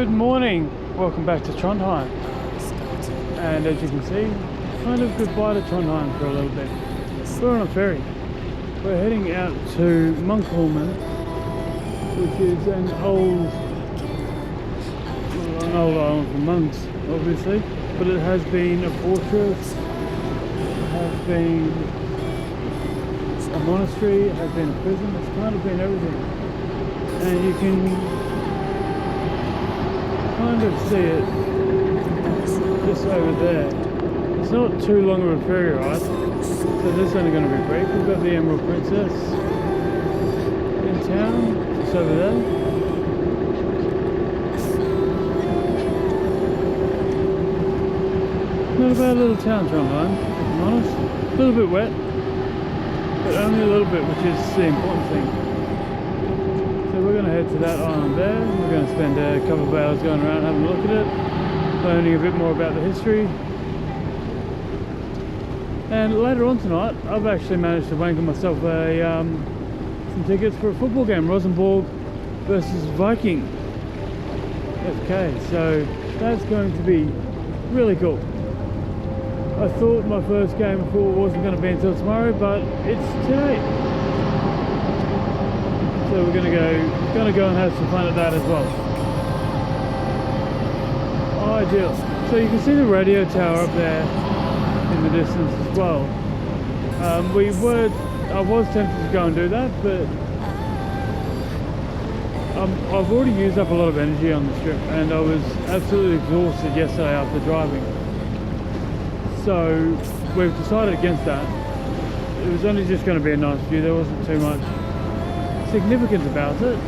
Good morning, welcome back to Trondheim. And as you can see, kind of goodbye to Trondheim for a little bit. We're on a ferry. We're heading out to Munkholmen, which is an old island for monks, obviously, but it has been a fortress, it has been a monastery, it has been a prison, it's kind of been everything. And you can kind of see it just over there. It's not too long of a ferry ride, so this is only going to be brief. We've got the Emerald Princess in town, just over there. Not a bad little town, Trondheim, if I'm honest. A little bit wet, but only a little bit, which is the important thing. So we're going to head to that island there. We're going to spend a couple of hours going around having a look at it, learning a bit more about the history. And later on tonight, I've actually managed to wangle myself some tickets for a football game, Rosenborg versus Viking FK. So that's going to be really cool. I thought my first game of football wasn't going to be until tomorrow, but it's today. So we're gonna go and have some fun at that as well. Ideal. So you can see the radio tower up there in the distance as well. I was tempted to go and do that, but I've already used up a lot of energy on this trip, and I was absolutely exhausted yesterday after driving. So we've decided against that. It was only just going to be a nice view. There wasn't too much significant about it,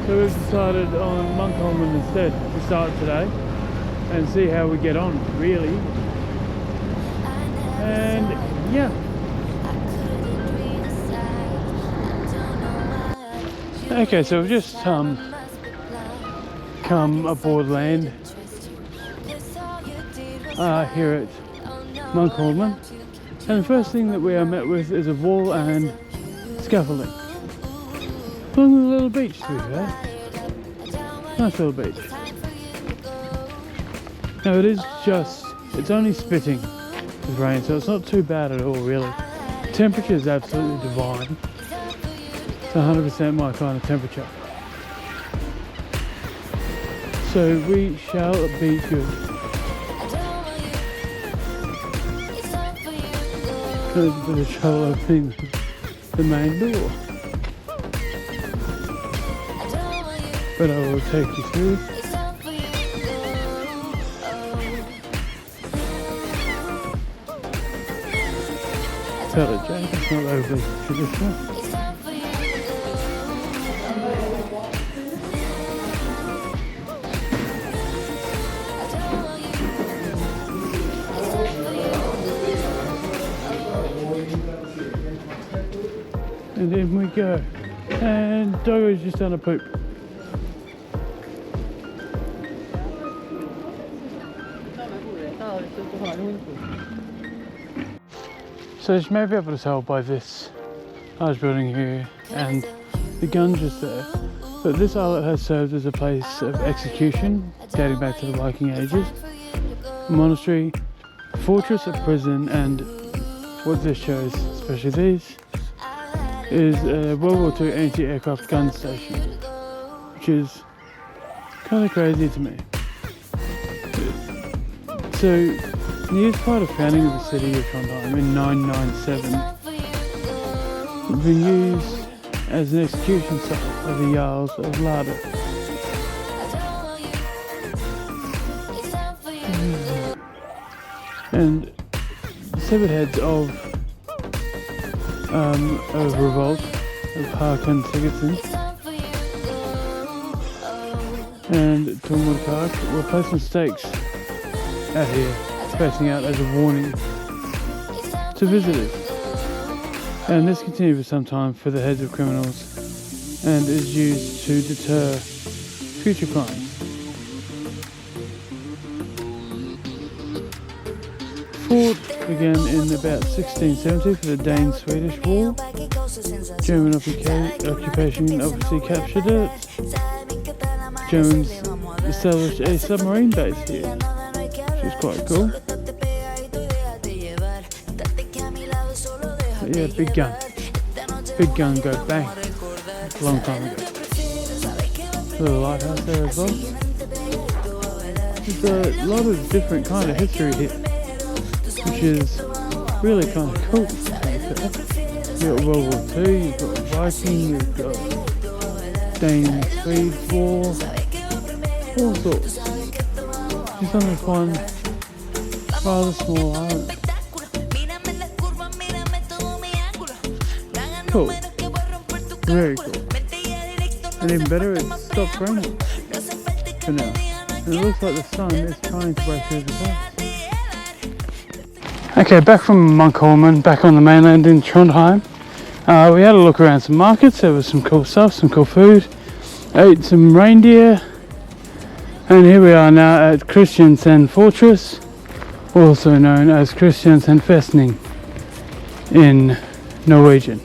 so we've decided on Munkholmen instead to start today and see how we get on, really. And yeah, okay, so we've just come aboard land here at Munkholmen, and the first thing that we are met with is a wall and scaffolding along with a little beach, to be fair. Nice little beach. Now it's only spitting with rain, so it's not too bad at all, really. The temperature is absolutely divine. It's 100% my kind of temperature. So we shall be good. There's a bit of trouble opening the main door, but I will take you through. Fella Jack, it's not overly traditional. And in we go. And Doggo's just done a poop. So as you may be able to tell by this large building here and the gun just there, but this islet has served as a place of execution dating back to the Viking ages, a monastery, a fortress, a prison, and what this shows, especially these, is a World War II anti-aircraft gun station, which is kind of crazy to me. So, the year's part of founding of the city of Trondheim in 997 had been used as an execution site of the Jarls of Lade. And the severed heads of revolt of Håkon Sigurdsson and Tormod were placed on stakes out here, facing out as a warning to visitors. And this continued for some time for the heads of criminals and is used to deter future crimes. Fort began in about 1670 for the Dane-Swedish War. German occupation obviously captured it. Germans established a submarine base here, which is quite cool. But yeah, big gun. Big gun go bang. A long time ago. A little lighthouse there as well. There's a lot of different kind of history here, which is really kind of cool. You've got World War II, you've got Viking, you've got Dane-Swede War, all sorts. Just on this one rather small island. Cool. Very cool. And even better, it stopped raining for now. And it looks like the sun is trying to break through the clouds. Okay, back from Munkholmen, back on the mainland in Trondheim. We had a look around some markets. There was some cool stuff, some cool food. Ate some reindeer. And here we are now at Kristiansen Fortress, also known as Kristiansen Festning in Norwegian.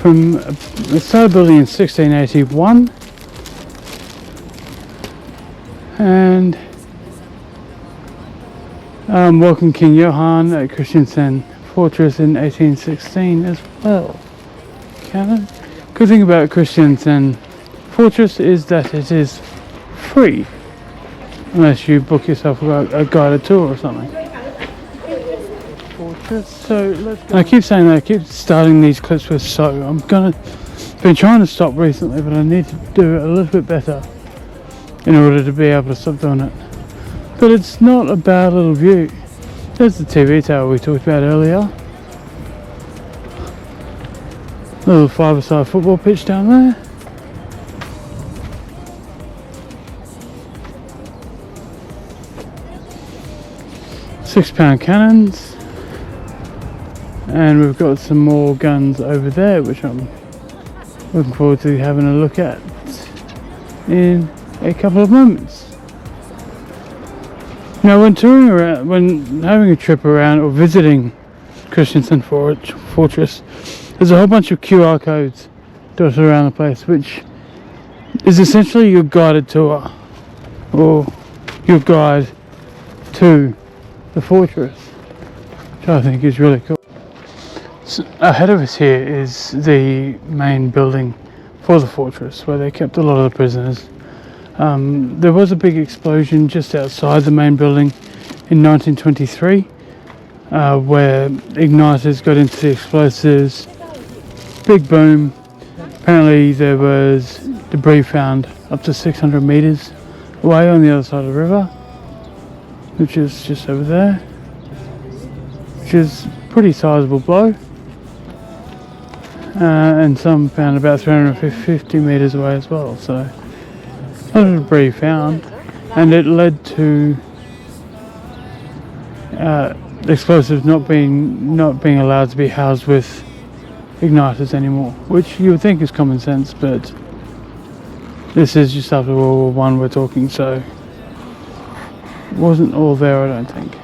It started building in 1681, and welcomed King Johan at Kristiansen Fortress in 1816 as well. Good thing about Kristiansen Fortress is that it is free, unless you book yourself a guided tour or something. So let's go. I keep saying that, I keep starting these clips with "so." Been trying to stop recently, but I need to do it a little bit better in order to be able to stop doing it. But it's not a bad little view. There's the TV tower we talked about earlier. Little five-a-side football pitch down there. £6 cannons. And we've got some more guns over there, which I'm looking forward to having a look at in a couple of moments. Now, when touring around, when having a trip around or visiting Kristiansen Fortress, there's a whole bunch of QR codes dotted around the place, which is essentially your guided tour or your guide to the fortress, which I think is really cool. So ahead of us here is the main building for the fortress, where they kept a lot of the prisoners. There was a big explosion just outside the main building in 1923, where igniters got into the explosives. Big boom. Apparently there was debris found up to 600 meters away on the other side of the river, which is just over there, which is a pretty sizable blow. And some found about 350 meters away as well, so a lot of debris found, and it led to explosives not being allowed to be housed with igniters anymore, which you would think is common sense, but this is just after World War I we're talking, so it wasn't all there, I don't think.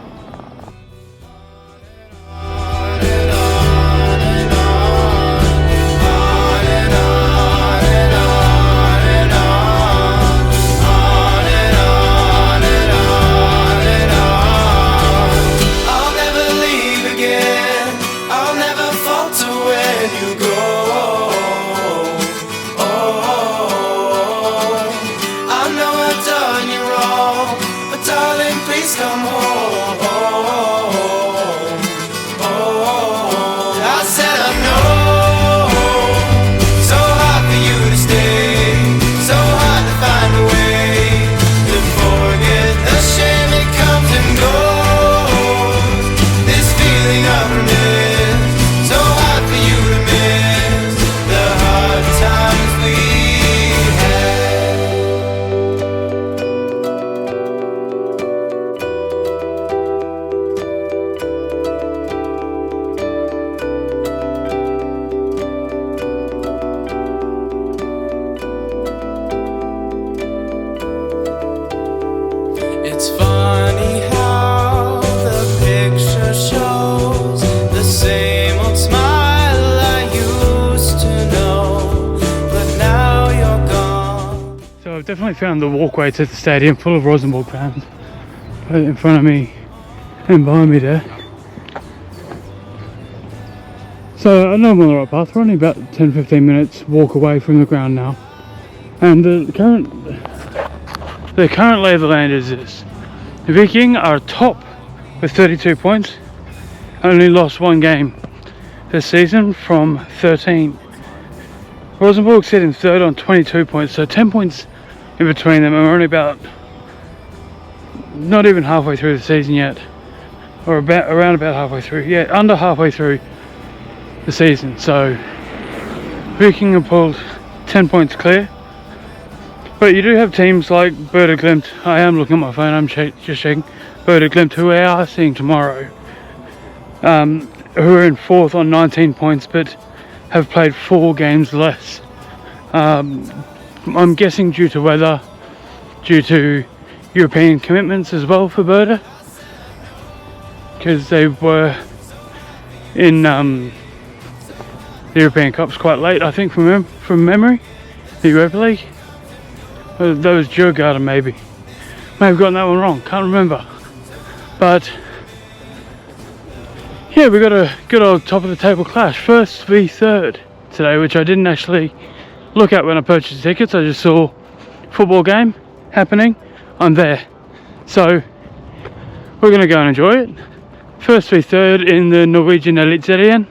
Come home. So I've definitely found the walkway to the stadium full of Rosenborg fans right in front of me and behind me there. So I know I'm on the right path. We're only about 10-15 minutes walk away from the ground now. And the current lay of the land is this. The Viking are top with 32 points. Only lost one game this season from 13. Rosenborg sit in third on 22 points, so 10 points in between them, and we're only about not even halfway through the season yet, or around about halfway through. Yeah, under halfway through the season. So Viking have pulled 10 points clear, but you do have teams like Glimt. I am looking at my phone. I'm just checking. Glimt, who we are seeing tomorrow, who are in fourth on 19 points, but have played 4 games less. I'm guessing due to weather, due to European commitments as well for Berta, because they were in the European Cups quite late, I think, from memory, the Europa League. That was Djurgården, maybe. May have gotten that one wrong, can't remember. But yeah, we got a good old top of the table clash, first v third today, which I didn't actually look at when I purchased tickets. I just saw football game happening. I'm there, so we're gonna go and enjoy it. First v third in the Norwegian Eliteserien.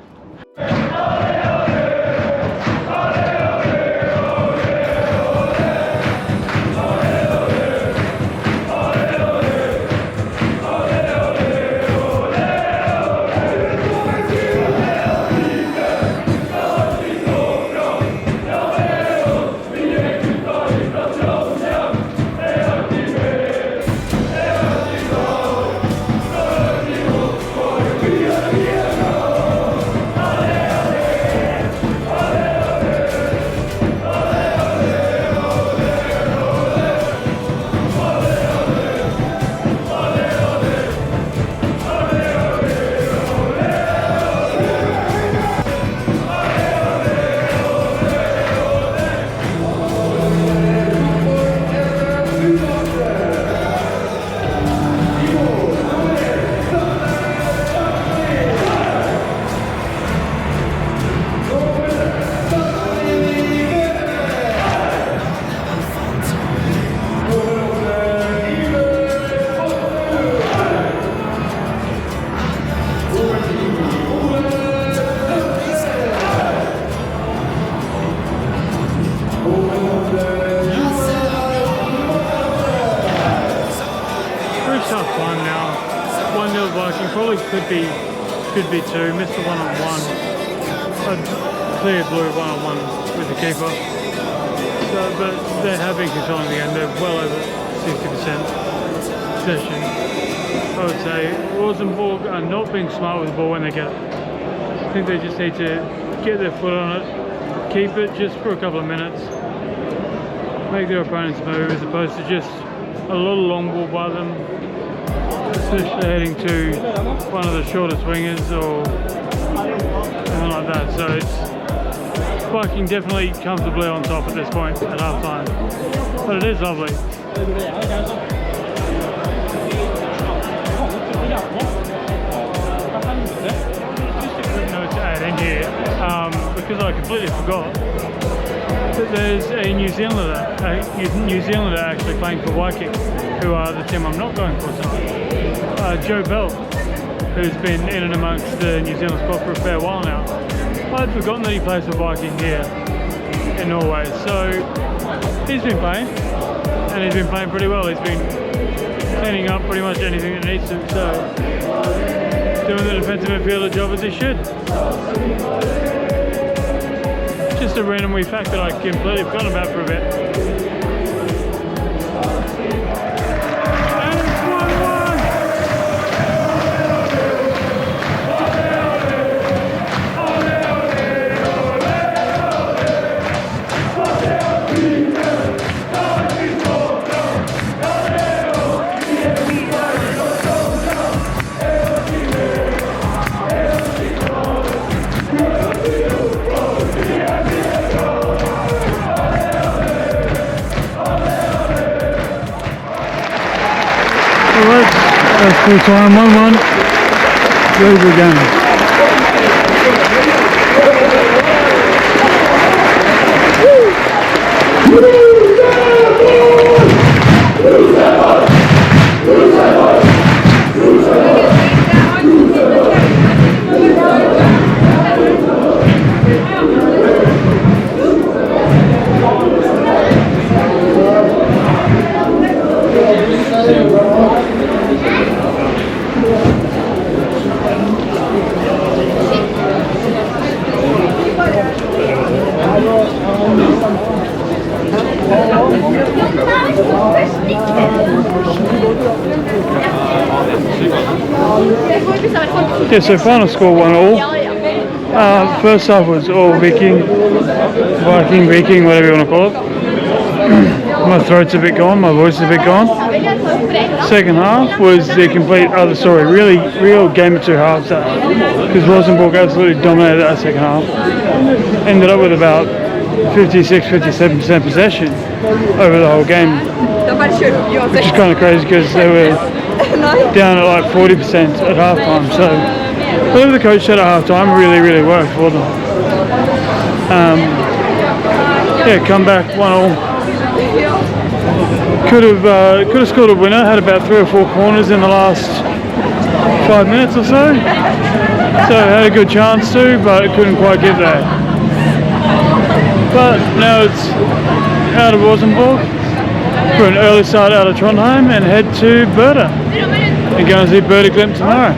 Could be 2, missed the 1-on-1, clear blue 1-on-1 with the keeper. So, but they have been controlling the game. They're well over 60% possession. I would say Rosenborg are not being smart with the ball when they get it. I think they just need to get their foot on it, keep it just for a couple of minutes, make their opponents move, as opposed to just a lot of long ball by them, especially heading to one of the shortest wingers or something like that. So it's Viking definitely comfortably on top at this point at half time, but it is lovely. Just a quick note to add in here, because I completely forgot that there's a New Zealander actually playing for Viking, who are the team I'm not going for tonight. Joe Bell, who's been in and amongst the New Zealand squad for a fair while now. I'd forgotten that he plays for Viking here in Norway. So he's been playing, and he's been playing pretty well. He's been cleaning up pretty much anything that needs to, so doing the defensive midfielder job as he should. Just a random wee fact that I completely forgotten about for a bit. That's full time, 1-1. Very good game. Yeah, so final score 1-all. First half was all Viking, whatever you want to call it. My throat's a bit gone, my voice is a bit gone. Second half was the complete other story. Real game of two halves because Rosenborg absolutely dominated that second half. Ended up with about 56-57% possession over the whole game, which is kind of crazy because they were down at like 40% at halftime. So whatever the coach said at halftime really worked for them. Yeah, come back 1-all. Could have scored a winner. Had about 3 or 4 corners in the last 5 minutes or so. So had a good chance to, but couldn't quite get there. But now it's out of Rosenborg for an early start out of Trondheim and head to Berta and go and see Berta Glimt tomorrow.